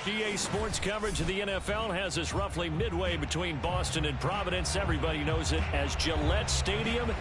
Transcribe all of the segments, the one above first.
EA Sports coverage of the NFL has us roughly midway between Boston and Providence. Everybody knows it as Gillette Stadium.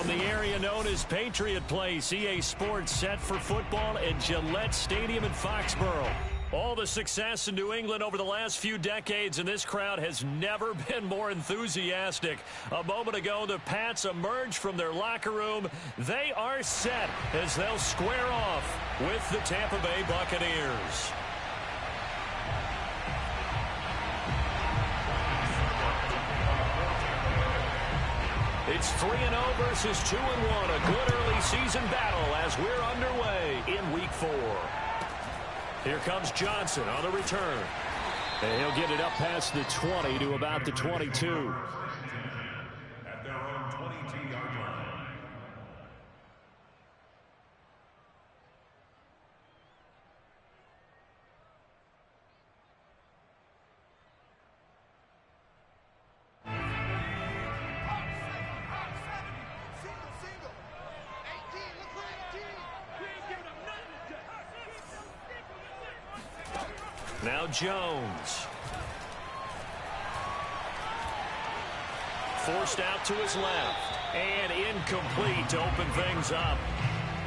From the area known as Patriot Place, EA Sports set for football at Gillette Stadium in Foxborough. All the success in New England over the last few decades, and this crowd has never been more enthusiastic. A moment ago, the Pats emerged from their locker room. They are set as they'll square off with the Tampa Bay Buccaneers. It's 3-0 versus 2-1. A good early season battle as we're underway in Week 4. Here comes Johnson on the return. And he'll get it up past the 20 to about the 22. At their own 22-yard line. Now Jones. forced out to his left. And incomplete to open things up.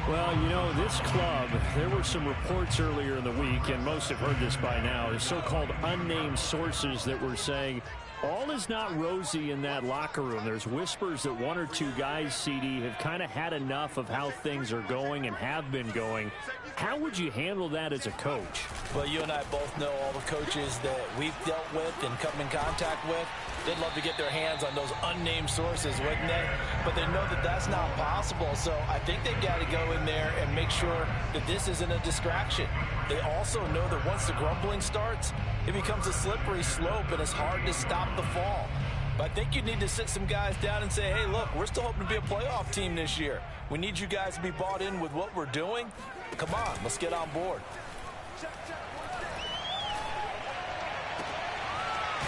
Well, you know, this club, there were some reports earlier in the week, and most have heard this by now, the so-called unnamed sources that were saying all is not rosy in that locker room. There's whispers that one or two guys, CD, have kind of had enough of how things are going and have been going. How would you handle that as a coach? Well, you and I both know all the coaches that we've dealt with and come in contact with. They'd love to get their hands on those unnamed sources, wouldn't they? But they know that that's not possible, so I think they've got to go in there and make sure that this isn't a distraction. They also know that once the grumbling starts, it becomes a slippery slope, and it's hard to stop the fall. But I think you need to sit some guys down and say, hey, look, we're still hoping to be a playoff team this year. We need you guys to be bought in with what we're doing. Come on, let's get on board.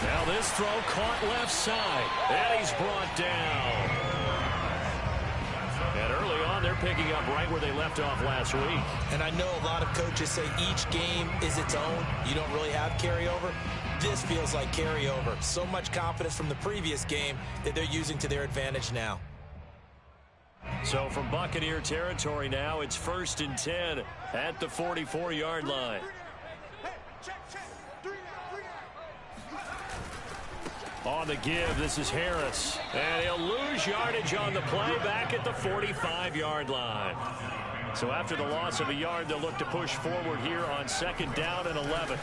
Now this throw caught left side, and he's brought down. And early on, they're picking up right where they left off last week. And I know a lot of coaches say each game is its own. You don't really have carryover. This feels like carryover. So much confidence from the previous game that they're using to their advantage now. So from Buccaneer territory now, it's 1st and 10 at the 44-yard line. On the give, this is Harris. And he'll lose yardage on the play back at the 45-yard line. So after the loss of a yard, they'll look to push forward here on 2nd down and 11.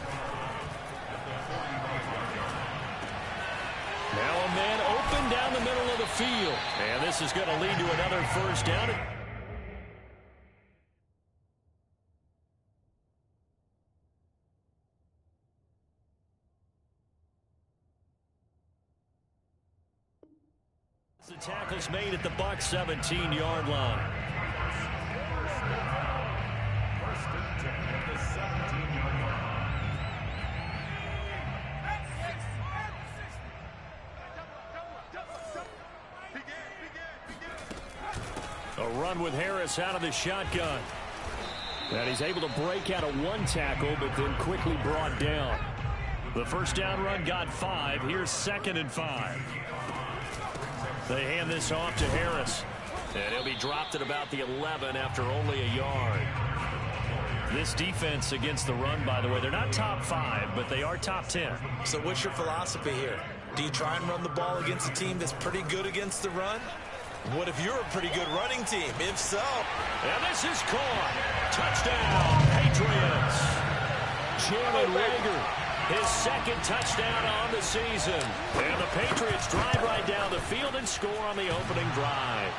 Now a man open down the middle of the field. And this is going to lead to another 1st down. The tackle's made at the Bucs 17-yard line. 1st and 10 at the 17-yard line. A run with Harris out of the shotgun. And he's able to break out of one tackle, but then quickly brought down. The 1st down run got 5. Here's 2nd and 5. They hand this off to Harris. And he'll be dropped at about the 11 after only a yard. This defense against the run, by the way, they're not top 5, but they are top 10. So what's your philosophy here? Do you try and run the ball against a team that's pretty good against the run? What if you're a pretty good running team? If so. And this is caught. Touchdown, Patriots. Jalen Reagor, his 2nd touchdown on the season. And the Patriots drive right down the field and score on the opening drive.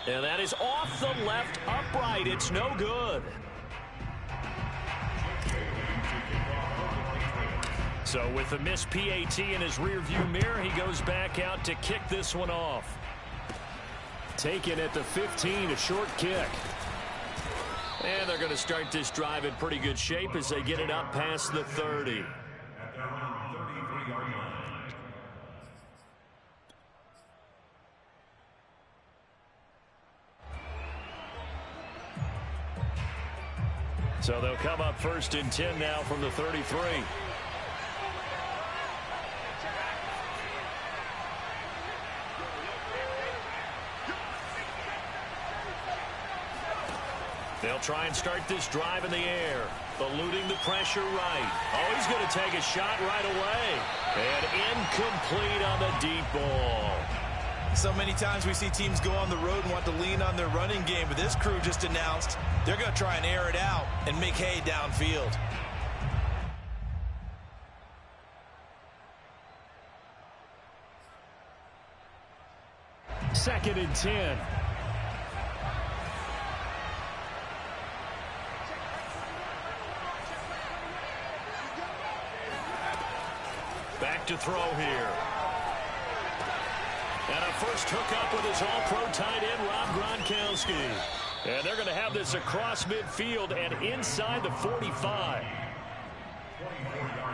And that is off the left upright. It's no good. So with the missed PAT in his rearview mirror, he goes back out to kick this one off. Taken at the 15, a short kick. And they're going to start this drive in pretty good shape as they get it up past the 30. At their own 33-yard line. So they'll come up 1st and 10 now from the 33. They'll try and start this drive in the air. Eluding the pressure right. Oh, he's going to take a shot right away. And incomplete on the deep ball. So many times we see teams go on the road and want to lean on their running game, but this crew just announced they're going to try and air it out and make hay downfield. Second and 10. Back to throw here. And a first hookup with his all-pro tight end, Rob Gronkowski. And they're going to have this across midfield and inside the 45.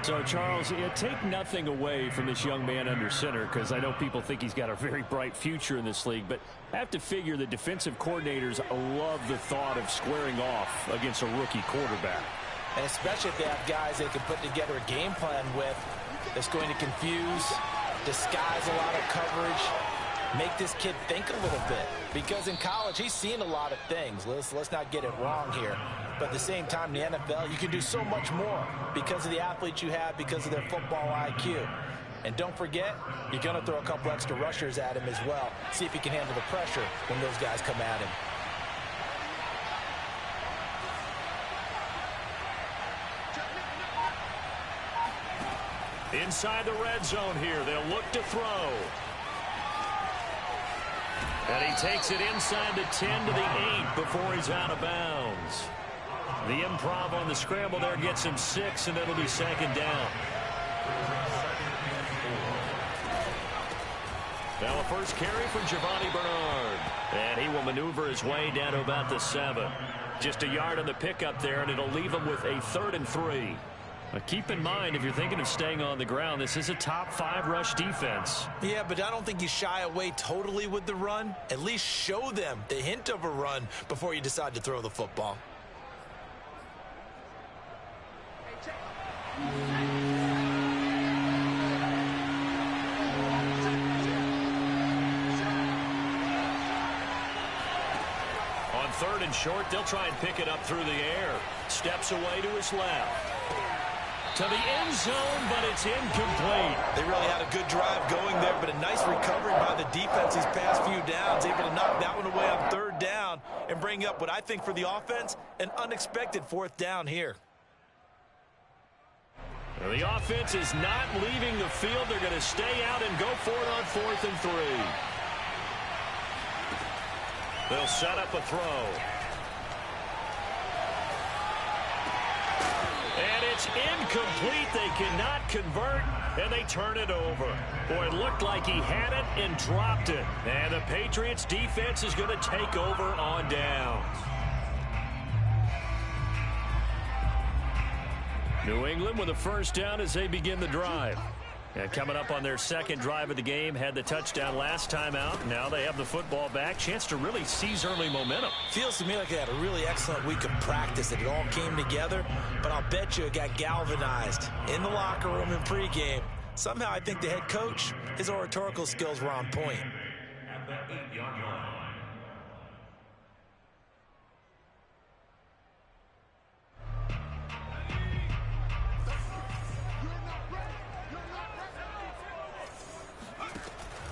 So, Charles, take nothing away from this young man under center, because I know people think he's got a very bright future in this league, but I have to figure the defensive coordinators love the thought of squaring off against a rookie quarterback. And especially if they have guys they can put together a game plan with that's going to confuse, disguise a lot of coverage, make this kid think a little bit. Because in college, he's seen a lot of things. Let's not get it wrong here. But at the same time, in the NFL, you can do so much more because of the athletes you have, because of their football IQ. And don't forget, you're going to throw a couple extra rushers at him as well. See if he can handle the pressure when those guys come at him. Inside the red zone here, they'll look to throw. And he takes it inside the 10 to the 8 before he's out of bounds. The improv on the scramble there gets him 6, and it'll be second down. Now a first carry from Giovanni Bernard. And he will maneuver his way down to about the 7. Just a yard on the pickup there, and it'll leave him with a 3rd and 3. Now keep in mind, if you're thinking of staying on the ground, this is a top 5 rush defense. Yeah, but I don't think you shy away totally with the run. At least show them the hint of a run before you decide to throw the football. On 3rd and short, they'll try and pick it up through the air. Steps away to his left. To the end zone, but it's incomplete. They really had a good drive going there, but a nice recovery by the defense these past few downs, able to knock that one away on 3rd down and bring up what I think for the offense, an unexpected 4th down here. Well, the offense is not leaving the field. They're going to stay out and go for it on 4th and 3. They'll set up a throw. And it's incomplete. They cannot convert, and they turn it over. Boy, it looked like he had it and dropped it. And the Patriots defense is going to take over on downs. New England with a first down as they begin the drive. And coming up on their 2nd drive of the game, had the touchdown last time out. Now they have the football back. Chance to really seize early momentum. Feels to me like they had a really excellent week of practice, that it all came together. But I'll bet you it got galvanized in the locker room in pregame. Somehow I think the head coach, his oratorical skills were on point. At the 8-yard line.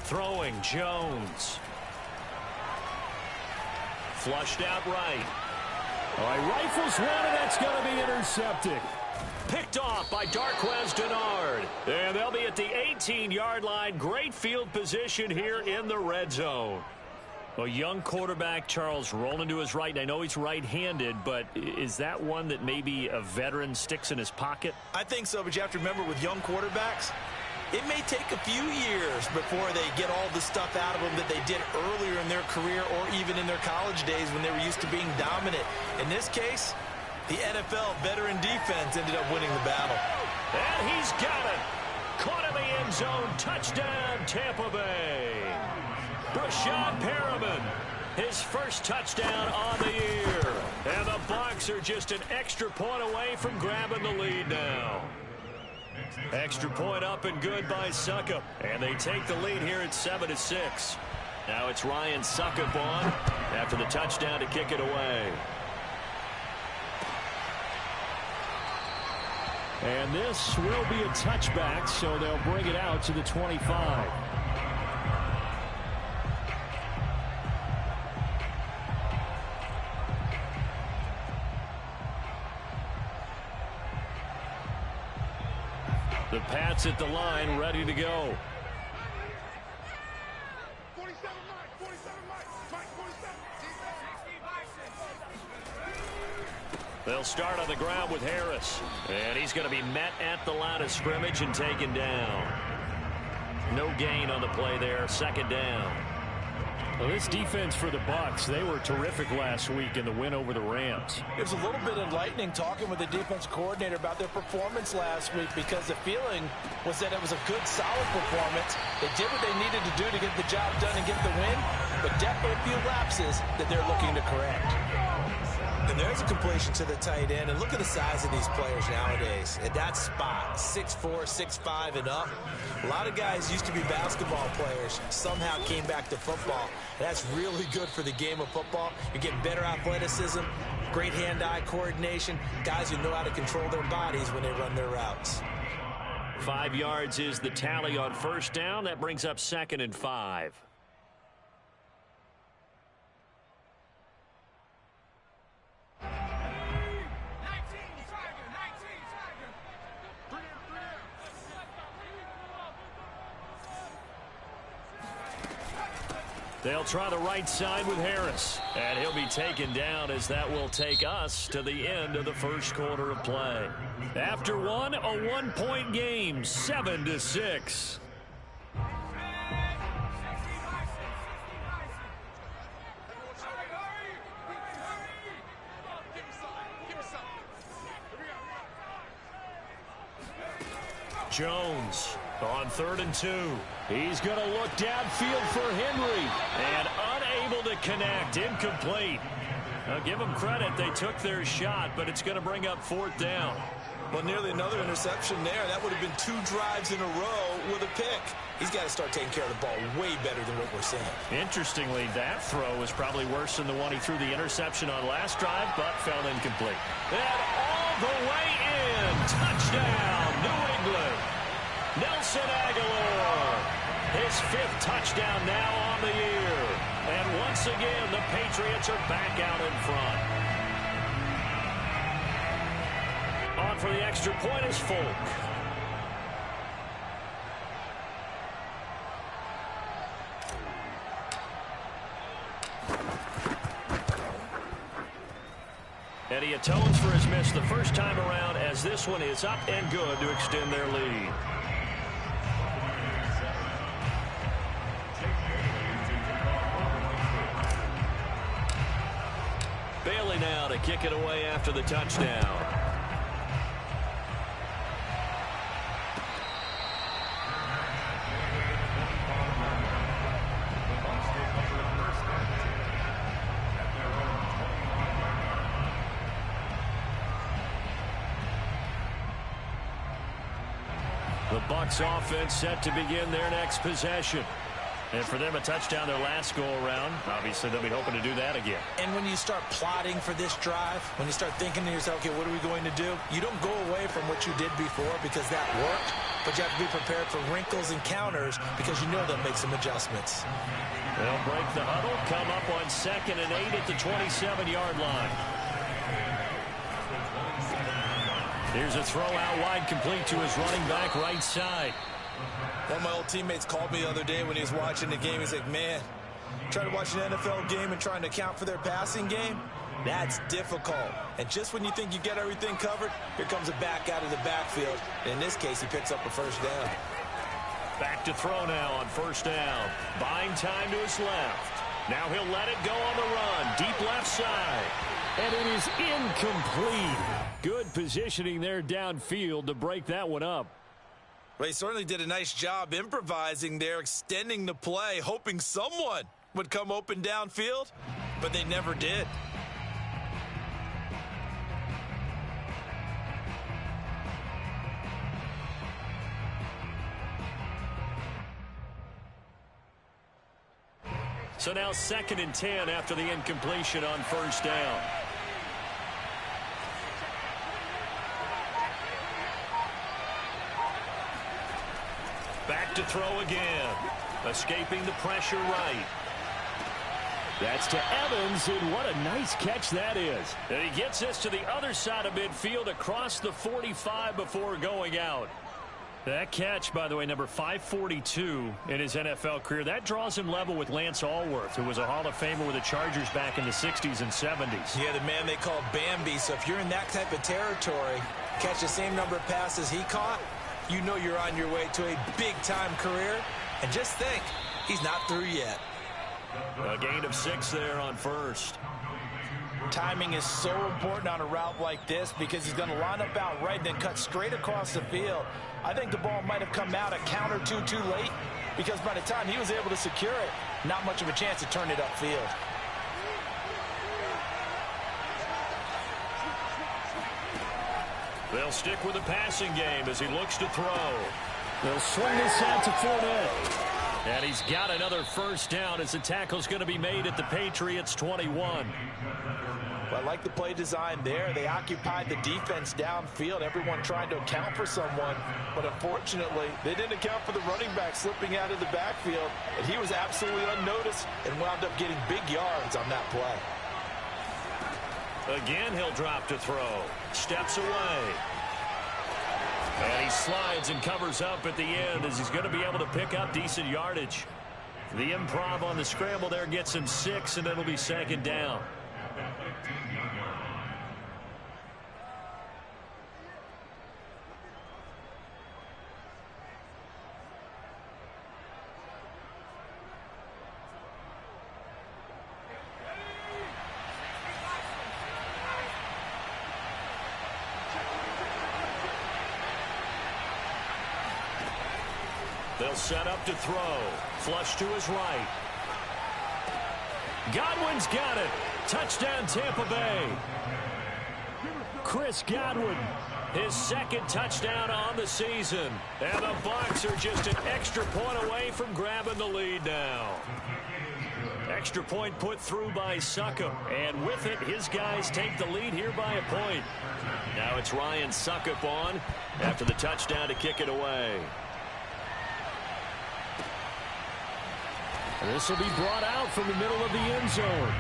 Throwing, Jones. Flushed out right. All right, rifles one, and that's going to be intercepted. Picked off by Darqueze Dennard. And they'll be at the 18-yard line. Great field position here in the red zone. A young quarterback, Charles, rolling to his right. And I know he's right-handed, but is that one that maybe a veteran sticks in his pocket? I think so, but you have to remember with young quarterbacks, it may take a few years before they get all the stuff out of them that they did earlier in their career or even in their college days when they were used to being dominant. In this case, the NFL veteran defense ended up winning the battle. And he's got it. Caught in the end zone. Touchdown, Tampa Bay. Brashad Perriman, his first touchdown on the year. And the Bucs are just an extra point away from grabbing the lead now. Extra point up and good by Succop. And they take the lead here at 7-6. Now it's Ryan Succop on after the touchdown to kick it away. And this will be a touchback, so they'll bring it out to the 25. The Pats at the line, ready to go. They'll start on the ground with Harris. And he's going to be met at the line of scrimmage and taken down. No gain on the play there. Second down. Well, this defense for the Bucs, they were terrific last week in the win over the Rams. It was a little bit enlightening talking with the defense coordinator about their performance last week, because the feeling was that it was a good, solid performance. They did what they needed to do to get the job done and get the win, but definitely a few lapses that they're looking to correct. And there's a completion to the tight end. And look at the size of these players nowadays. At that spot, 6'4", 6'5", and up. A lot of guys used to be basketball players, somehow came back to football. That's really good for the game of football. You're getting better athleticism, great hand-eye coordination, guys who know how to control their bodies when they run their routes. 5 yards is the tally on first down. That brings up 2nd and 5. They'll try the right side with Harris. And he'll be taken down as that will take us to the end of the first quarter of play. After one, a 1-point game, 7-6. Jones on 3rd and 2. He's going to look downfield for Henry. And unable to connect. Incomplete. Now give them credit. They took their shot, but it's going to bring up 4th down. Well, nearly another interception there. That would have been 2 drives in a row with a pick. He's got to start taking care of the ball way better than what we're seeing. Interestingly, that throw was probably worse than the one he threw the interception on last drive, but fell incomplete. And all the way in. Touchdown, New England. Nelson Agholor, his 5th touchdown now on the year. And once again, the Patriots are back out in front. On for the extra point is Folk. And he atones for his miss the first time around as this one is up and good to extend their lead. Bailey now to kick it away after the touchdown. The Bucs offense set to begin their next possession. And for them, a touchdown their last go-around. Obviously, they'll be hoping to do that again. And when you start plotting for this drive, when you start thinking to yourself, okay, what are we going to do? You don't go away from what you did before because that worked, but you have to be prepared for wrinkles and counters because you know they'll make some adjustments. They'll break the huddle, come up on 2nd and 8 at the 27-yard line. Here's a throw out wide, complete to his running back right side. One of my old teammates called me the other day when he was watching the game. He's like, man, trying to watch an NFL game and trying to account for their passing game, that's difficult. And just when you think you get everything covered, here comes a back out of the backfield. And in this case, he picks up a first down. Back to throw now on first down. Buying time to his left. Now he'll let it go on the run. Deep left side. And it is incomplete. Good positioning there downfield to break that one up. Well, he certainly did a nice job improvising there, extending the play, hoping someone would come open downfield, but they never did. So now 2nd and 10 after the incompletion on first down. Back to throw again. Escaping the pressure right. That's to Evans, and what a nice catch that is. And he gets this to the other side of midfield across the 45 before going out. That catch, by the way, number 542 in his NFL career, that draws him level with Lance Allworth, who was a Hall of Famer with the Chargers back in the 60s and 70s. Yeah, the man they call Bambi. So if you're in that type of territory, catch the same number of passes he caught, you know you're on your way to a big-time career. And just think, he's not through yet. A gain of 6 there on first. Timing is so important on a route like this because he's going to line up out right and then cut straight across the field. I think the ball might have come out a count or two too late because by the time he was able to secure it, not much of a chance to turn it upfield. They'll stick with the passing game as he looks to throw. They'll swing this out to Fournette. And he's got another first down as the tackle's going to be made at the Patriots 21. Well, I like the play design there. They occupied the defense downfield, everyone trying to account for someone. But unfortunately, they didn't account for the running back slipping out of the backfield. And he was absolutely unnoticed and wound up getting big yards on that play. Again, he'll drop to throw. Steps away. And he slides and covers up at the end as he's going to be able to pick up decent yardage. The improv on the scramble there gets him 6, and it'll be second down. They'll set up to throw. Flush to his right. Godwin's got it. Touchdown, Tampa Bay. Chris Godwin. His second touchdown on the season. And the Bucs are just an extra point away from grabbing the lead now. Extra point put through by Succop. And with it, his guys take the lead here by a point. Now it's Ryan Succop on after the touchdown to kick it away. This will be brought out from the middle of the end zone.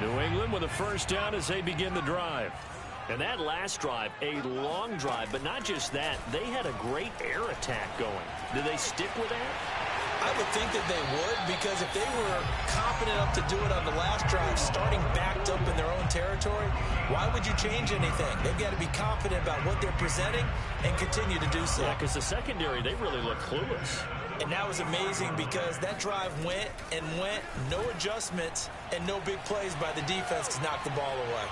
New England with a first down as they begin the drive. And that last drive, a long drive, but not just that. They had a great air attack going. Did they stick with that? I would think that they would, because if they were confident enough to do it on the last drive, starting backed up in their own territory, why would you change anything? They've got to be confident about what they're presenting and continue to do so. Yeah, because the secondary, they really look clueless. And that was amazing because that drive went and went, no adjustments, and no big plays by the defense to knock the ball away.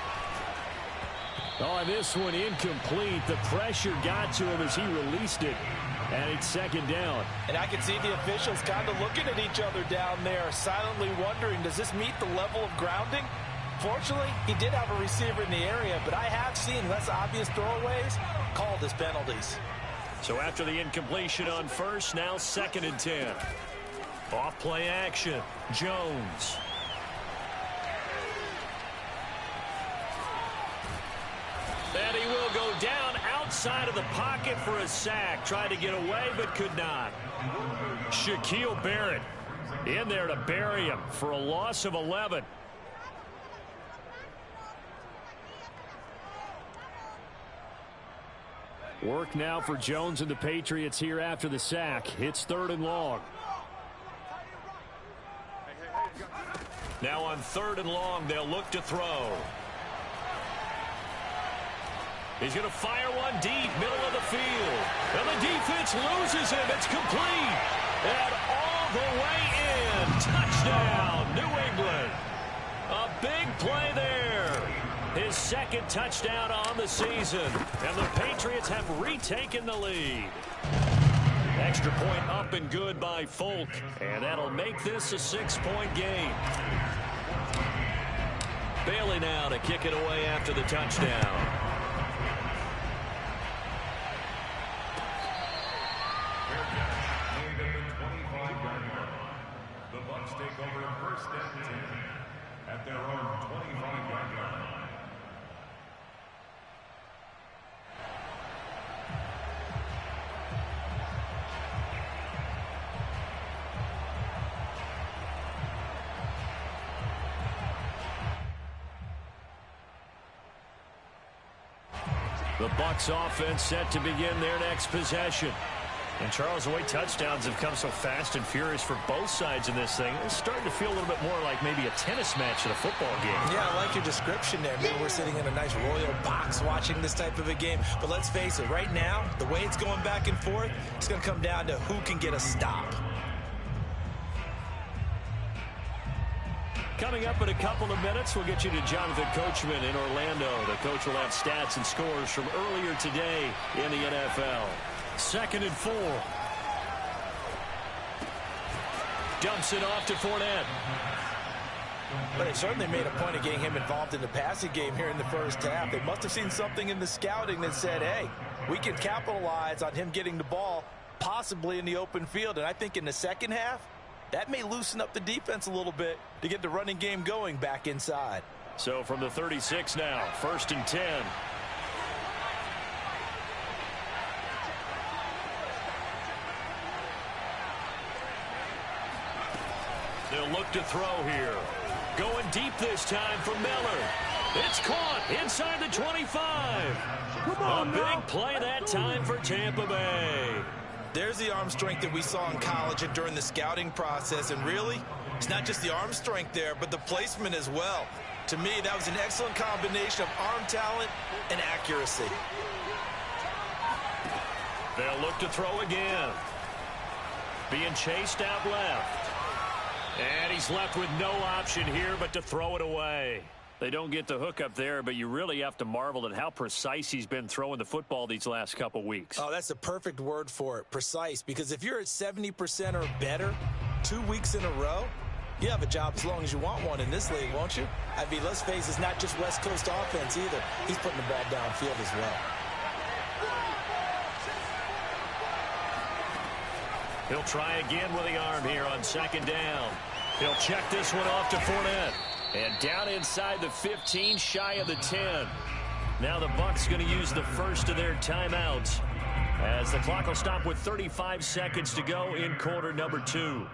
Oh, and this one incomplete. The pressure got to him as he released it. And it's second down. And I can see the officials kind of looking at each other down there, silently wondering, does this meet the level of grounding? Fortunately, he did have a receiver in the area, but I have seen less obvious throwaways called as penalties. So after the incompletion on first, now 2nd and 10. Off play action. Jones. And he will go down outside of the pocket for a sack. Tried to get away, but could not. Shaquille Barrett in there to bury him for a loss of 11. Work now for Jones and the Patriots here after the sack. It's 3rd and long. Now on 3rd and long, they'll look to throw. He's going to fire one deep, middle of the field. And the defense loses him. It's complete. And all the way in. Touchdown, New England. A big play there. His 2nd touchdown on the season. And the Patriots have retaken the lead. Extra point up and good by Folk. And that'll make this a 6-point game. Bailey now to kick it away after the touchdown. At their own 25-yard line. The Bucs offense set to begin their next possession. And Charles, the way touchdowns have come so fast and furious for both sides in this thing, it's starting to feel a little bit more like maybe a tennis match at a football game. Yeah, I like your description there. Maybe we're sitting in a nice royal box watching this type of a game. But let's face it, right now, the way it's going back and forth, it's going to come down to who can get a stop. Coming up in a couple of minutes, we'll get you to Jonathan Coachman in Orlando. The coach will have stats and scores from earlier today in the NFL. 2nd and 4. Dumps it off to Fournette. But they certainly made a point of getting him involved in the passing game here in the first half. They must have seen something in the scouting that said, hey, we can capitalize on him getting the ball possibly in the open field. And I think in the second half, that may loosen up the defense a little bit to get the running game going back inside. So from the 36 now, 1st and 10. They'll look to throw here. Going deep this time for Miller. It's caught inside the 25. Come on, a big play that time for Tampa Bay. There's the arm strength that we saw in college and during the scouting process. And really, it's not just the arm strength there, but the placement as well. To me, that was an excellent combination of arm talent and accuracy. They'll look to throw again. Being chased out left. And he's left with no option here but to throw it away. They don't get the hook up there, but you really have to marvel at how precise he's been throwing the football these last couple weeks. Oh, that's the perfect word for it, precise. Because if you're at 70% or better 2 weeks in a row, you have a job as long as you want one in this league, won't you? I mean, let's face it, it's not just West Coast offense either. He's putting the ball downfield as well. He'll try again with the arm here on 2nd down. He'll check this one off to Fournette. And down inside the 15, shy of the 10. Now the Bucs going to use the first of their timeouts as the clock will stop with 35 seconds to go in quarter number 2.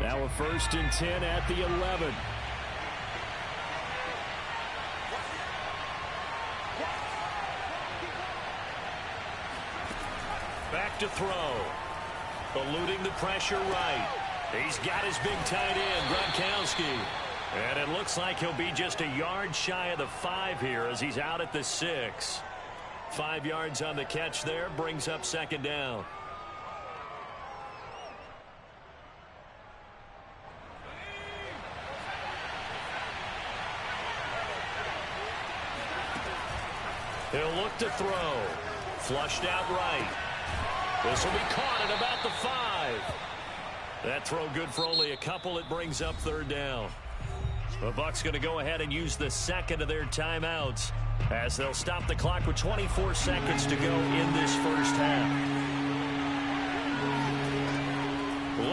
Now a 1st and 10 at the 11. Back to throw. Eluding the pressure right. He's got his big tight end, Gronkowski. And it looks like he'll be just a yard shy of the 5 here as he's out at the 6. 5 yards on the catch there, brings up 2nd down. He'll look to throw. Flushed out right. This will be caught at about the 5. That throw good for only a couple. It brings up 3rd down. The Bucs going to go ahead and use the 2nd of their timeouts as they'll stop the clock with 24 seconds to go in this first half.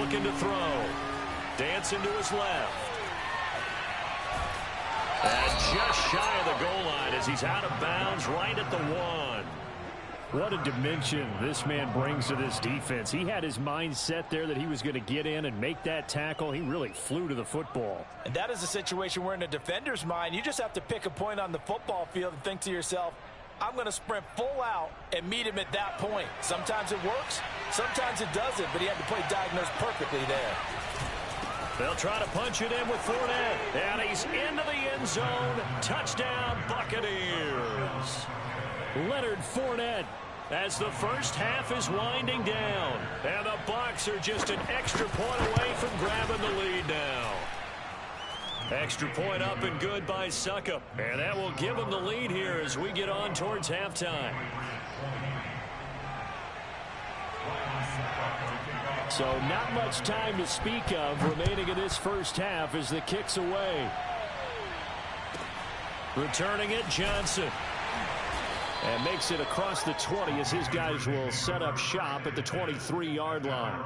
Looking to throw. Dancing to his left. And just shy of the goal line as he's out of bounds right at the 1. What a dimension this man brings to this defense. He had his mind set there that he was going to get in and make that tackle. He really flew to the football. And that is a situation where in a defender's mind, you just have to pick a point on the football field and think to yourself, I'm going to sprint full out and meet him at that point. Sometimes it works, sometimes it doesn't, but he had to play diagnosed perfectly there. They'll try to punch it in with Fournette. And he's into the end zone. Touchdown, Buccaneers. Leonard Fournette. As the first half is winding down. And the Bucs are just an extra point away from grabbing the lead now. Extra point up and good by Succop. And that will give them the lead here as we get on towards halftime. So not much time to speak of remaining in this first half as the kick's away. Returning it, Johnson. And makes it across the 20 as his guys will set up shop at the 23-yard line.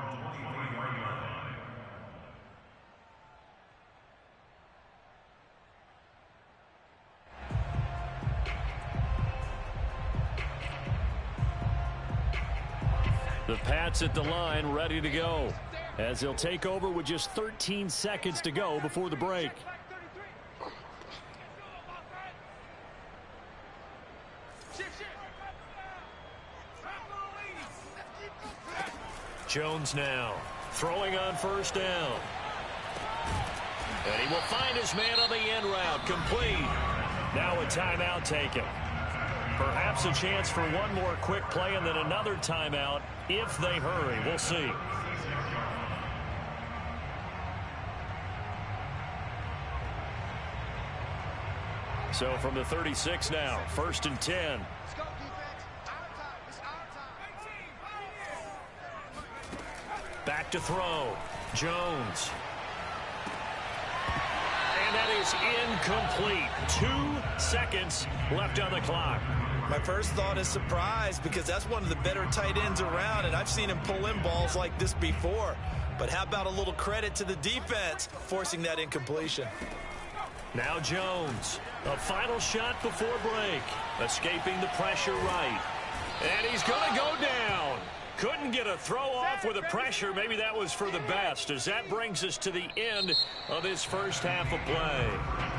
The Pats at the line ready to go as they'll take over with just 13 seconds to go before the break. Jones now throwing on first down. And he will find his man on the end route. Complete. Now a timeout taken. Perhaps a chance for one more quick play and then another timeout if they hurry. We'll see. So from the 36 now, 1st and 10. Let's go, defense. Our time. It's our time. Back to throw. Jones. And that is incomplete. 2 seconds left on the clock. My first thought is surprise because that's one of the better tight ends around, and I've seen him pull in balls like this before. But how about a little credit to the defense forcing that incompletion? Now Jones. A final shot before break. Escaping the pressure right. And he's going to go down. Couldn't get a throw off with the pressure. Maybe that was for the best, as that brings us to the end of this first half of play.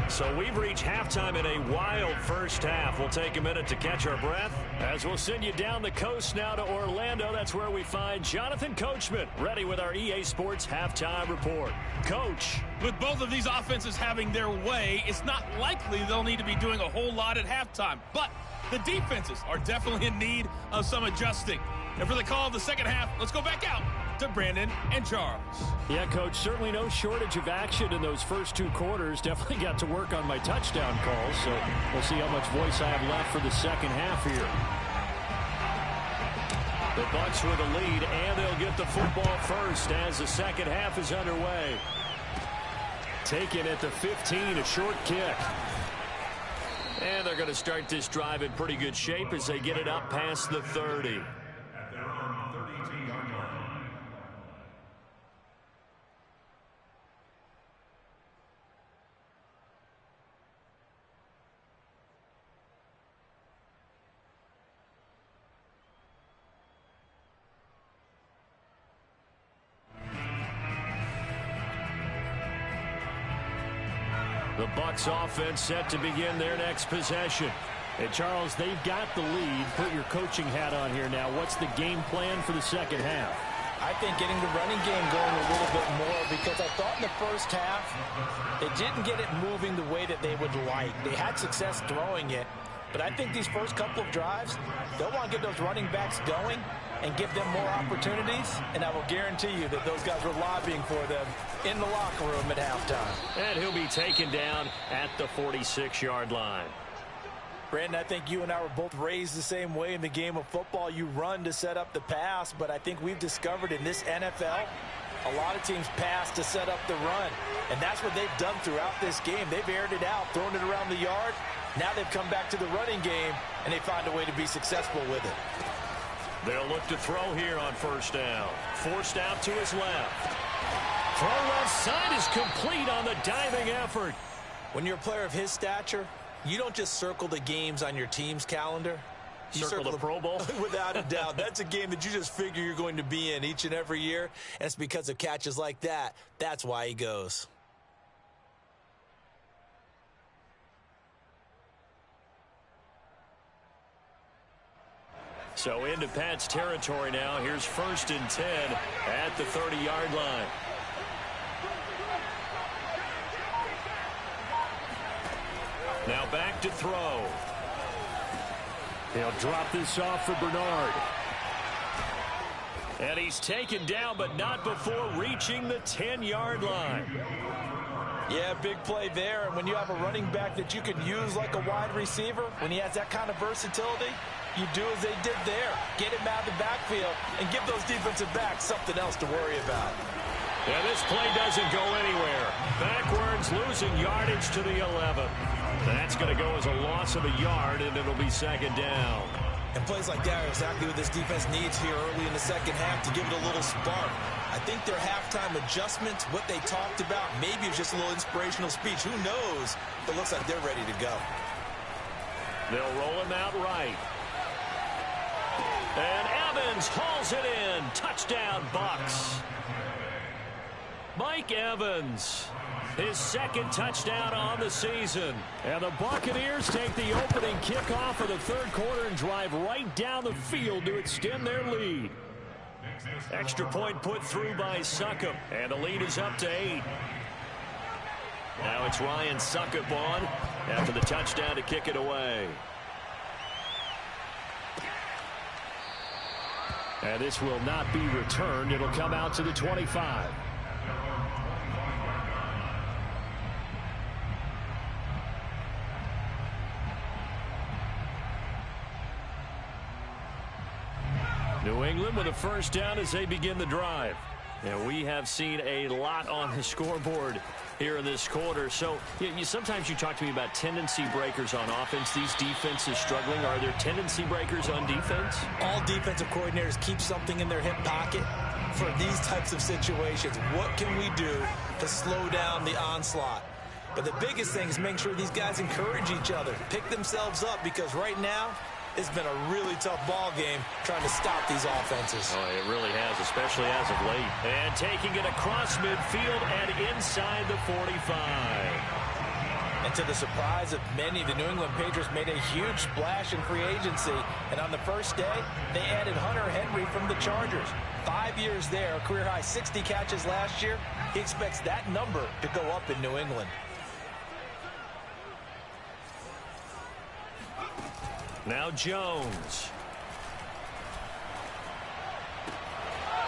So we've reached halftime in a wild first half. We'll take a minute to catch our breath as we'll send you down the coast now to Orlando. That's where we find Jonathan Coachman ready with our EA Sports halftime report. Coach. With both of these offenses having their way, it's not likely they'll need to be doing a whole lot at halftime. But the defenses are definitely in need of some adjusting. And for the call of the second half, let's go back out to Brandon and Charles. Yeah, Coach, certainly no shortage of action in those first 2 quarters. Definitely got to work on my touchdown calls, so we'll see how much voice I have left for the second half here. The Bucs with a lead, and they'll get the football first as the second half is underway. Taken at the 15, a short kick. And they're going to start this drive in pretty good shape as they get it up past the 30. At their own 32-yard line. The Bucs offense set to begin their next possession. And Charles, they've got the lead. Put your coaching hat on here now. What's the game plan for the second half? I think getting the running game going a little bit more, because I thought in the first half they didn't get it moving the way that they would like. They had success throwing it, but I think these first couple of drives, they'll want to get those running backs going and give them more opportunities, and I will guarantee you that those guys were lobbying for them in the locker room at halftime. And he'll be taken down at the 46-yard line. Brandon, I think you and I were both raised the same way in the game of football. You run to set up the pass, but I think we've discovered in this NFL, a lot of teams pass to set up the run. And that's what they've done throughout this game. They've aired it out, thrown it around the yard. Now they've come back to the running game, and they find a way to be successful with it. They'll look to throw here on first down. Forced out to his left. Throw left side is complete on the diving effort. When you're a player of his stature, you don't just circle the games on your team's calendar. You circle the Pro Bowl? Without a doubt. That's a game that you just figure you're going to be in each and every year, and it's because of catches like that. That's why he goes. So into Pat's territory now. Here's 1st and 10 at the 30-yard line. Now back to throw. They'll drop this off for Bernard. And he's taken down, but not before reaching the 10-yard line. Yeah, big play there. And when you have a running back that you can use like a wide receiver, when he has that kind of versatility, you do as they did there. Get him out of the backfield and give those defensive backs something else to worry about. Yeah, this play doesn't go anywhere. Backwards, losing yardage to the 11. That's going to go as a loss of a yard, and it'll be 2nd down. And plays like that are exactly what this defense needs here early in the second half to give it a little spark. I think their halftime adjustments, what they talked about, maybe it was just a little inspirational speech. Who knows? But it looks like they're ready to go. They'll roll him out right. And Evans hauls it in. Touchdown, Bucs. Mike Evans, his 2nd touchdown on the season. And the Buccaneers take the opening kickoff of the 3rd quarter and drive right down the field to extend their lead. Extra point put through by Succop, and the lead is up to 8. Now it's Ryan Succop on after the touchdown to kick it away. And this will not be returned. It'll come out to the 25. New England with a first down as they begin the drive. And we have seen a lot on the scoreboard here in this quarter. So sometimes you talk to me about tendency breakers on offense. These defenses struggling. Are there tendency breakers on defense? All defensive coordinators keep something in their hip pocket for these types of situations. What can we do to slow down the onslaught? But the biggest thing is making sure these guys encourage each other, pick themselves up, because right now it's been a really tough ball game trying to stop these offenses. Oh, it really has, especially as of late. And taking it across midfield and inside the 45. And to the surprise of many, the New England Patriots made a huge splash in free agency. And on the first day, they added Hunter Henry from the Chargers. 5 years there, a career-high 60 catches last year. He expects that number to go up in New England. Now Jones.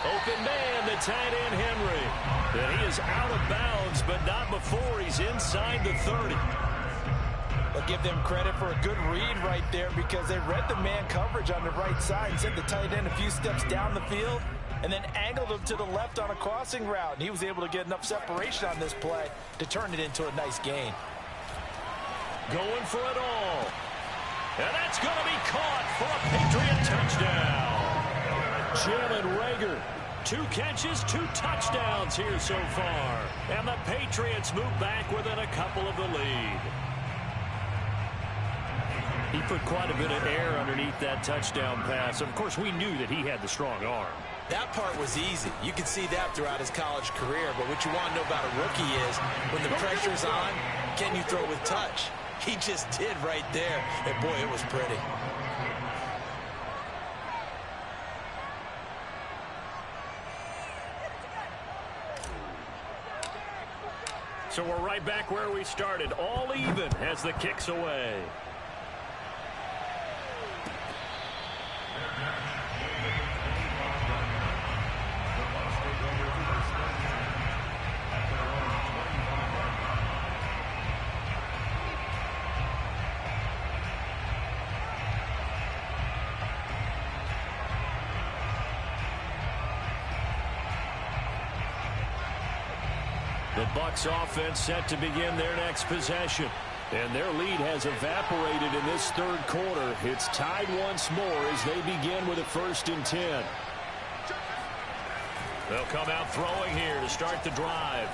Open man, the tight end Henry. And he is out of bounds, but not before he's inside the 30. I'll give them credit for a good read right there, because they read the man coverage on the right side and sent the tight end a few steps down the field and then angled him to the left on a crossing route. And he was able to get enough separation on this play to turn it into a nice gain. Going for it all. And that's going to be caught for a Patriot touchdown. Jalen Reagor, 2 catches, 2 touchdowns here so far. And the Patriots move back within a couple of the lead. He put quite a bit of air underneath that touchdown pass. Of course, we knew that he had the strong arm. That part was easy. You could see that throughout his college career. But what you want to know about a rookie is when the pressure's on, can you throw with touch? He just did right there. And, boy, it was pretty. So we're right back where we started. All even as the kick's away. The Bucs offense set to begin their next possession. And their lead has evaporated in this third quarter. It's tied once more as they begin with a 1st and 10. They'll come out throwing here to start the drive.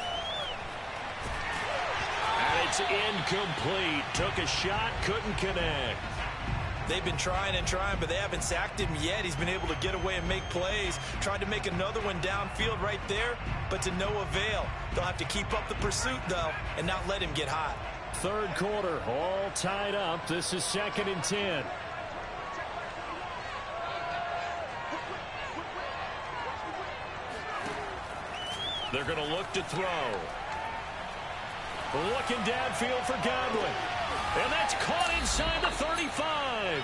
And it's incomplete. Took a shot, couldn't connect. They've been trying and trying, but they haven't sacked him yet. He's been able to get away and make plays. Tried to make another one downfield right there, but to no avail. They'll have to keep up the pursuit, though, and not let him get hot. Third quarter, all tied up. This is 2nd and 10. They're going to look to throw. Looking downfield for Godwin. And that's caught inside the 35.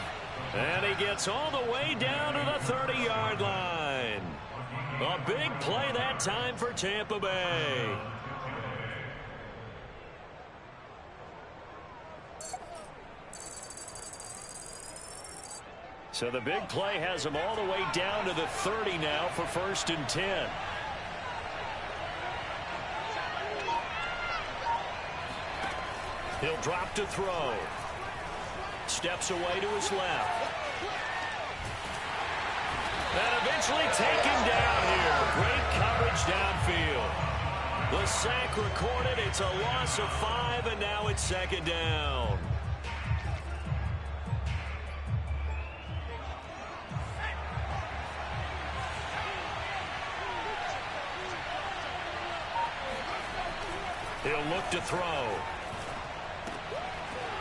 And he gets all the way down to the 30-yard line. A big play that time for Tampa Bay. So the big play has him all the way down to the 30 now for 1st and 10. He'll drop to throw. Steps away to his left. And eventually taken down here. Great coverage downfield. The sack recorded. It's a loss of 5, and now it's 2nd down. He'll look to throw.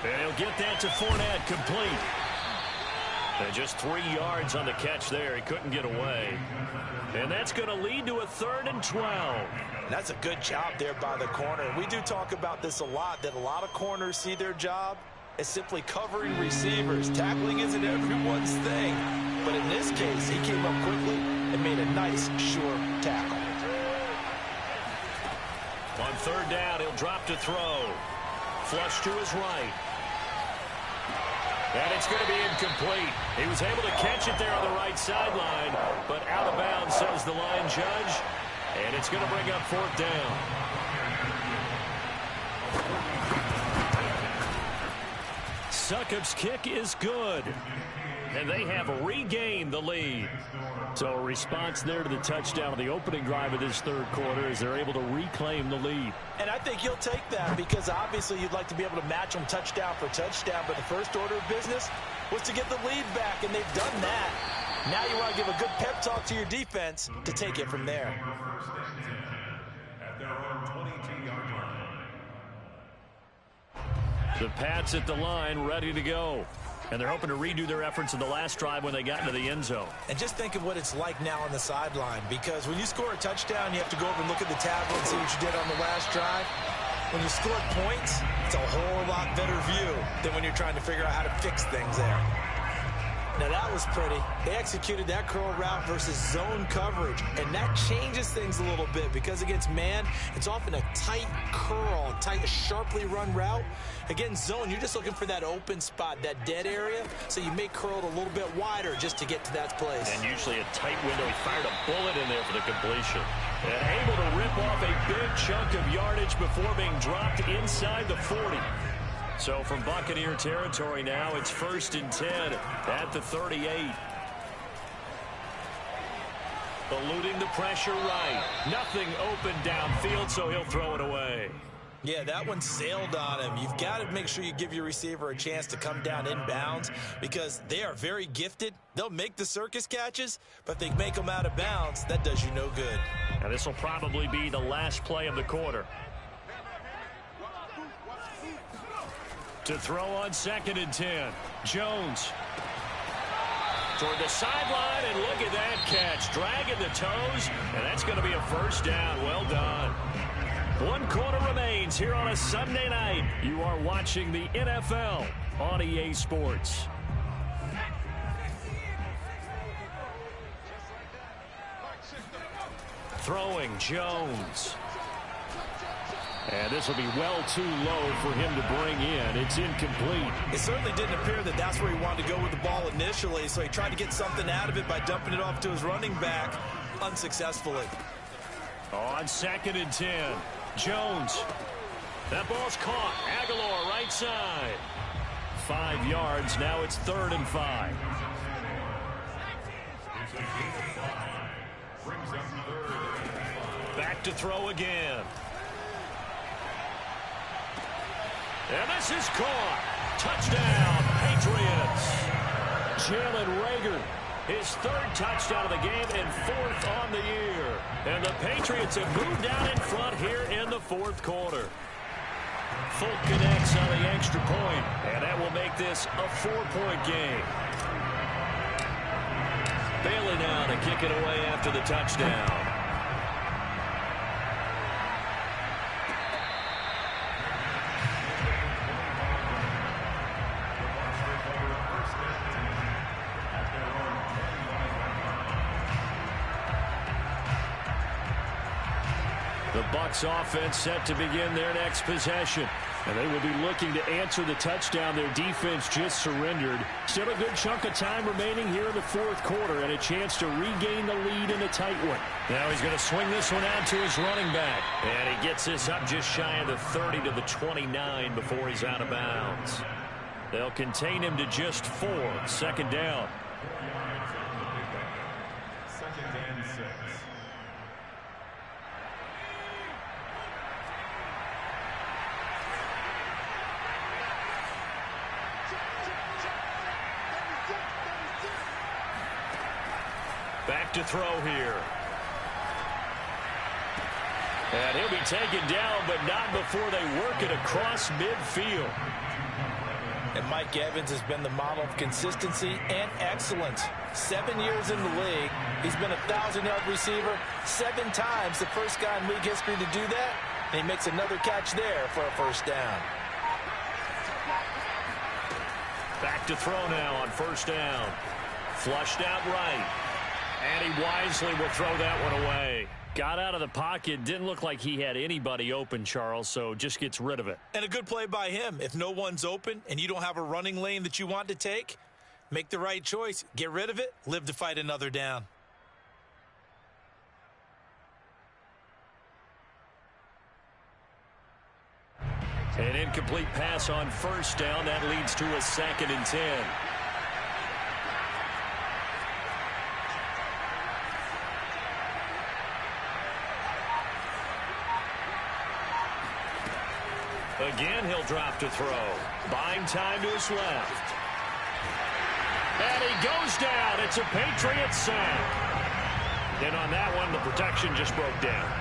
And he'll get that to Fournette, complete. And just 3 yards on the catch there. He couldn't get away. And that's going to lead to a 3rd and 12. That's a good job there by the corner. We do talk about this a lot, that a lot of corners see their job is simply covering receivers. Tackling isn't everyone's thing. But in this case, he came up quickly and made a nice, sure tackle. On third down, he'll drop to throw. Flush to his right. And it's going to be incomplete. He was able to catch it there on the right sideline, but out of bounds, says the line judge. And it's going to bring up fourth down. Succop's kick is good. And they have regained the lead. So a response there to the touchdown of the opening drive of this third quarter as they're able to reclaim the lead. And I think you'll take that because obviously you'd like to be able to match them touchdown for touchdown, but the first order of business was to get the lead back, and they've done that. Now you want to give a good pep talk to your defense to take it from there. At their own 22-yard line. The Pats at the line, ready to go. And they're hoping to redo their efforts in the last drive when they got into the end zone. And just think of what it's like now on the sideline, because when you score a touchdown, you have to go over and look at the tablet and see what you did on the last drive. When you score points, it's a whole lot better view than when you're trying to figure out how to fix things there. Now that was pretty. They executed that curl route versus zone coverage, and that changes things a little bit because against man, it's often a tight curl, tight, sharply run route. Against zone, you're just looking for that open spot, that dead area, so you may curl it a little bit wider just to get to that place. And usually a tight window. He fired a bullet in there for the completion. And able to rip off a big chunk of yardage before being dropped inside the 40. So from Buccaneer territory now, it's 1st and 10 at the 38. Eluding the pressure right. Nothing open downfield, so he'll throw it away. Yeah, that one sailed on him. You've got to make sure you give your receiver a chance to come down inbounds because they are very gifted. They'll make the circus catches, but if they make them out of bounds, that does you no good. And this will probably be the last play of the quarter. To throw on 2nd and 10. Jones. Toward the sideline, and look at that catch. Dragging the toes, and that's going to be a first down. Well done. 1 quarter remains here on a Sunday night. You are watching the NFL on EA Sports. Throwing Jones. And this will be well too low for him to bring in. It's incomplete. It certainly didn't appear that that's where he wanted to go with the ball initially, so he tried to get something out of it by dumping it off to his running back unsuccessfully. On 2nd and 10, Jones. That ball's caught. Aguilar right side. 5 yards. Now it's 3rd and 5. Back to throw again. And this is caught. Touchdown, Patriots. Jalen Reagor, his 3rd touchdown of the game and 4th on the year. And the Patriots have moved down in front here in the 4th quarter. Folk connects on the extra point, and that will make this a 4-point game. Bailey now to kick it away after the touchdown. The Bucs offense set to begin their next possession. And they will be looking to answer the touchdown their defense just surrendered. Still a good chunk of time remaining here in the 4th quarter and a chance to regain the lead in a tight one. Now he's going to swing this one out to his running back. And he gets this up just shy of the 30 to the 29 before he's out of bounds. They'll contain him to just 4. 2nd down. 2nd and 6. Back to throw here. And he'll be taken down, but not before they work it across midfield. And Mike Evans has been the model of consistency and excellence. 7 years in the league. He's been a 1,000-yard receiver 7 times, the first guy in league history to do that. And he makes another catch there for a first down. Back to throw now on first down. Flushed out right. And he wisely will throw that one away. Got out of the pocket. Didn't look like he had anybody open, Charles, so just gets rid of it. And a good play by him. If no one's open and you don't have a running lane that you want to take, make the right choice. Get rid of it. Live to fight another down. An incomplete pass on first down. That leads to a 2nd and 10. Again, he'll drop to throw. Buying time to his left. And he goes down. It's a Patriots sack. And on that one, the protection just broke down.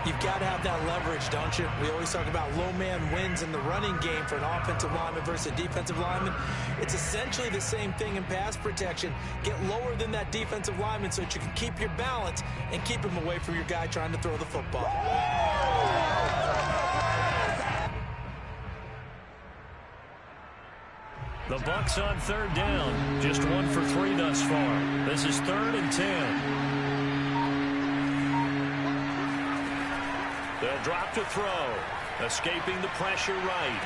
You've got to have that leverage, don't you? We always talk about low man wins in the running game for an offensive lineman versus a defensive lineman. It's essentially the same thing in pass protection. Get lower than that defensive lineman so that you can keep your balance and keep him away from your guy trying to throw the football. The Bucs on 3rd down. Just 1 for 3 thus far. This is 3rd and 10. They'll drop to throw. Escaping the pressure right.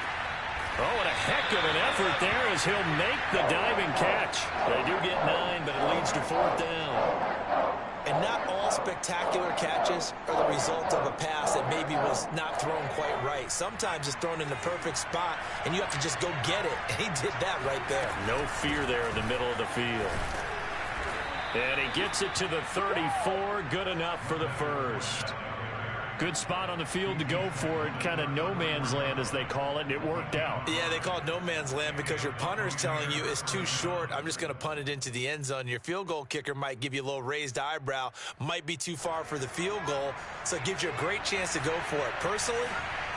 Oh, and a heck of an effort there as he'll make the diving catch. They do get 9, but it leads to 4th down. And not all spectacular catches are the result of a pass that maybe was not thrown quite right. Sometimes it's thrown in the perfect spot, and you have to just go get it. And he did that right there. No fear there in the middle of the field. And he gets it to the 34. Good enough for the first. Good spot on the field to go for it. Kind of no man's land, as they call it, and it worked out. Yeah, they call it no man's land because your punter is telling you it's too short. I'm just going to punt it into the end zone. Your field goal kicker might give you a little raised eyebrow, might be too far for the field goal, so it gives you a great chance to go for it. Personally,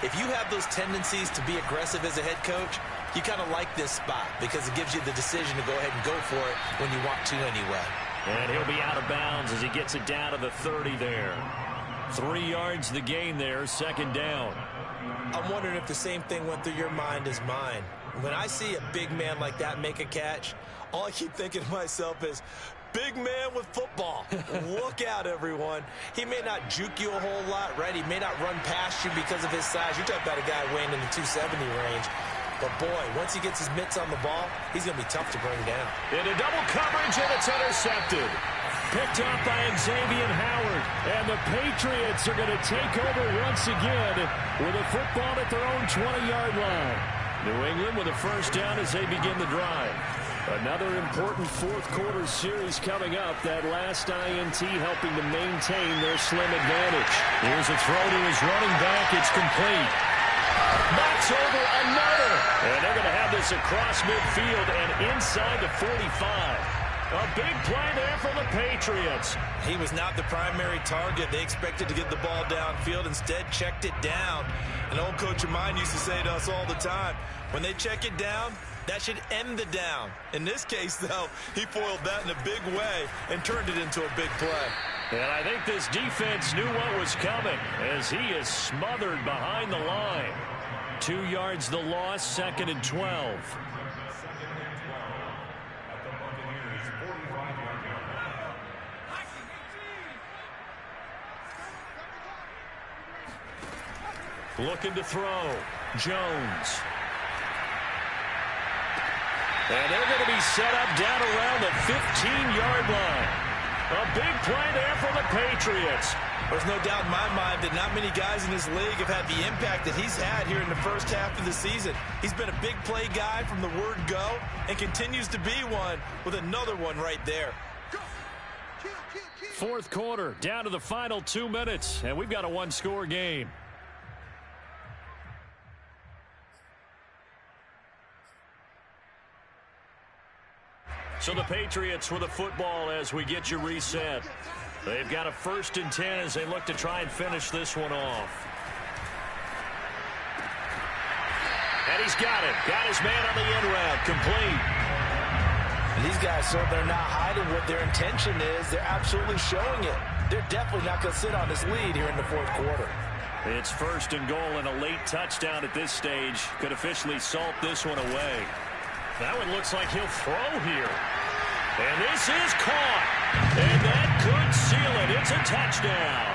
if you have those tendencies to be aggressive as a head coach, you kind of like this spot because it gives you the decision to go ahead and go for it when you want to anyway. And he'll be out of bounds as he gets it down to the 30 there. 3 yards the gain there, 2nd down. I'm wondering if the same thing went through your mind as mine. When I see a big man like that make a catch, all I keep thinking to myself is, big man with football. Look out, everyone. He may not juke you a whole lot, right? He may not run past you because of his size. You're talking about a guy weighing in the 270 range. But, boy, once he gets his mitts on the ball, he's going to be tough to bring down. Into double coverage, and it's intercepted. Picked up by Xavier Howard. And the Patriots are going to take over once again with a football at their own 20-yard line. New England with a first down as they begin the drive. Another important fourth-quarter series coming up. That last INT helping to maintain their slim advantage. Here's a throw to his running back. It's complete. Knocks over another. And they're going to have this across midfield and inside the 45. A big play there for the Patriots. He was not the primary target. They expected to get the ball downfield. Instead, checked it down. An old coach of mine used to say to us all the time, when they check it down, that should end the down. In this case, though, he foiled that in a big way and turned it into a big play. And I think this defense knew what was coming as he is smothered behind the line. 2 yards the loss, 2nd and 12. Looking to throw. Jones. And they're going to be set up down around the 15-yard line. A big play there for the Patriots. There's no doubt in my mind that not many guys in this league have had the impact that he's had here in the first half of the season. He's been a big play guy from the word go and continues to be one with another one right there. Fourth quarter, down to the final 2 minutes, and we've got a one-score game. So the Patriots with the football as we get you reset. They've got a 1st and 10 as they look to try and finish this one off. And he's got it. Got his man on the in route. Complete. And these guys, so they're not hiding what their intention is. They're absolutely showing it. They're definitely not going to sit on this lead here in the fourth quarter. It's 1st and goal and a late touchdown at this stage could officially salt this one away. Now it looks like he'll throw here. And this is caught. And that could seal it. It's a touchdown.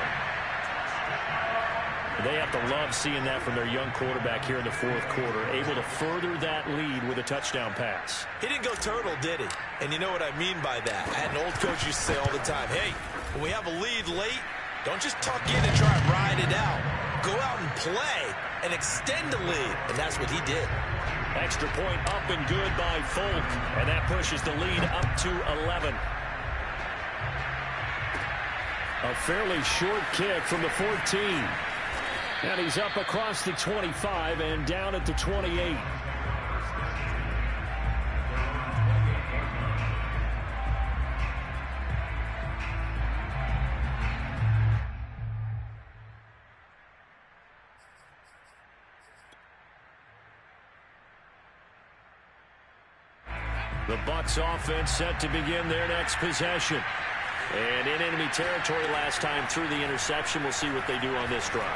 They have to love seeing that from their young quarterback here in the fourth quarter, able to further that lead with a touchdown pass. He didn't go turtle, did he? And you know what I mean by that. I had an old coach used to say all the time, hey, when we have a lead late, don't just tuck in and try and ride it out. Go out and play and extend the lead. And that's what he did. Extra point up and good by Folk. And that pushes the lead up to 11. A fairly short kick from the 14. And he's up across the 25 and down at the 28. The Bucs offense set to begin their next possession. And in enemy territory last time through the interception. We'll see what they do on this drive.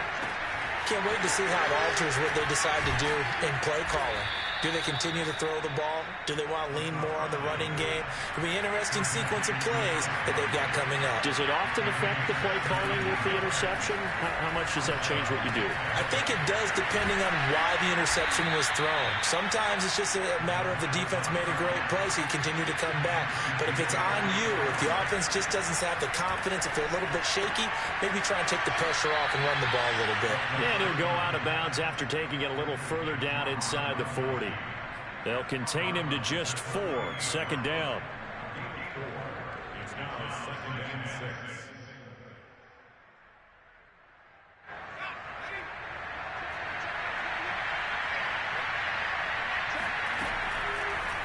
Can't wait to see how it alters what they decide to do in play calling. Do they continue to throw the ball? Do they want to lean more on the running game? It'll be an interesting sequence of plays that they've got coming up. Does it often affect the play calling with the interception? How much does that change what you do? I think it does depending on why the interception was thrown. Sometimes it's just a matter of the defense made a great play, so you continue to come back. But if it's on you, if the offense just doesn't have the confidence, if they're a little bit shaky, maybe try and take the pressure off and run the ball a little bit. And he'll go out of bounds after taking it a little further down inside the 40. They'll contain him to just 4. Second down. It's now 2nd and 6.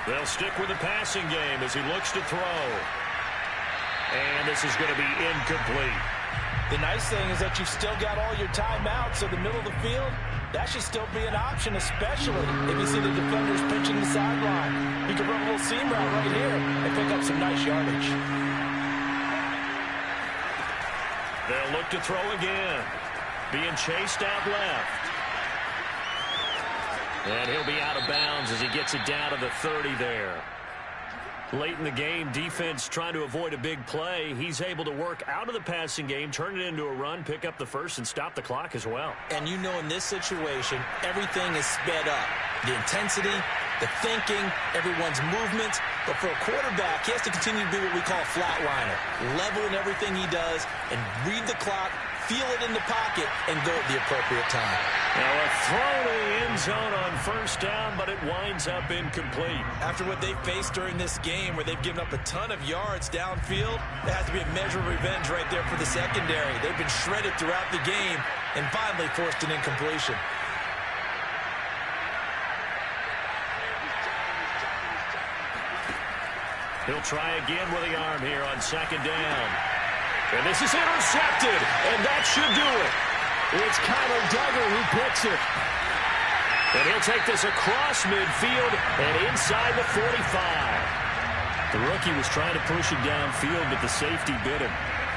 They'll stick with the passing game as he looks to throw. And this is going to be incomplete. The nice thing is that you've still got all your timeouts, so the middle of the field, that should still be an option, especially if you see the defenders pinching the sideline. You can run a little seam route right here and pick up some nice yardage. They'll look to throw again. Being chased out left. And he'll be out of bounds as he gets it down to the 30 there. Late in the game, defense trying to avoid a big play. He's able to work out of the passing game, turn it into a run, pick up the first, and stop the clock as well. And you know in this situation, everything is sped up. The intensity, the thinking, everyone's movements. But for a quarterback, he has to continue to be what we call a flatliner. Level in everything he does and read the clock, feel it in the pocket, and go at the appropriate time. Now a throw to the end zone on first down, but it winds up incomplete. After what they faced during this game where they've given up a ton of yards downfield, there has to be a measure of revenge right there for the secondary. They've been shredded throughout the game and finally forced an incompletion. He'll try again with the arm here on second down. And this is intercepted, and that should do it. It's Kyler Duggar who picks it. And he'll take this across midfield and inside the 45. The rookie was trying to push it downfield, but the safety bit him.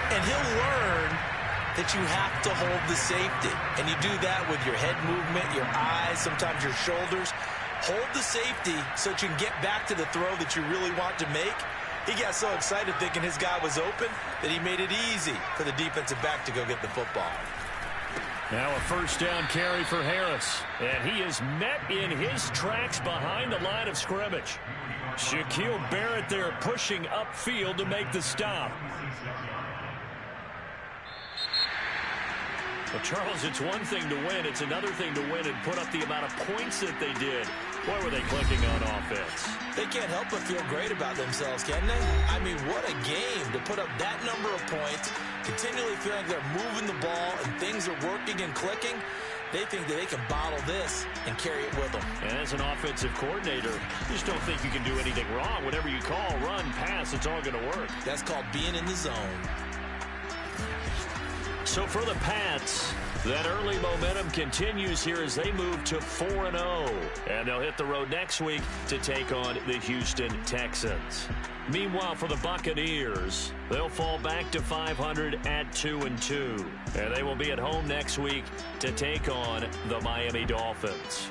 And he'll learn that you have to hold the safety. And you do that with your head movement, your eyes, sometimes your shoulders. Hold the safety so that you can get back to the throw that you really want to make. He got so excited thinking his guy was open that he made it easy for the defensive back to go get the football. Now a first down carry for Harris. And he is met in his tracks behind the line of scrimmage. Shaquille Barrett there pushing upfield to make the stop. Well, Charles, it's one thing to win. It's another thing to win and put up the amount of points that they did. Boy, were they clicking on offense. They can't help but feel great about themselves, can they? I mean, what a game to put up that number of points, continually feeling like they're moving the ball and things are working and clicking. They think that they can bottle this and carry it with them. And as an offensive coordinator, you just don't think you can do anything wrong. Whatever you call, run, pass, it's all going to work. That's called being in the zone. So for the Pats, that early momentum continues here as they move to 4-0. And they'll hit the road next week to take on the Houston Texans. Meanwhile, for the Buccaneers, they'll fall back to 500 at 2-2. And they will be at home next week to take on the Miami Dolphins.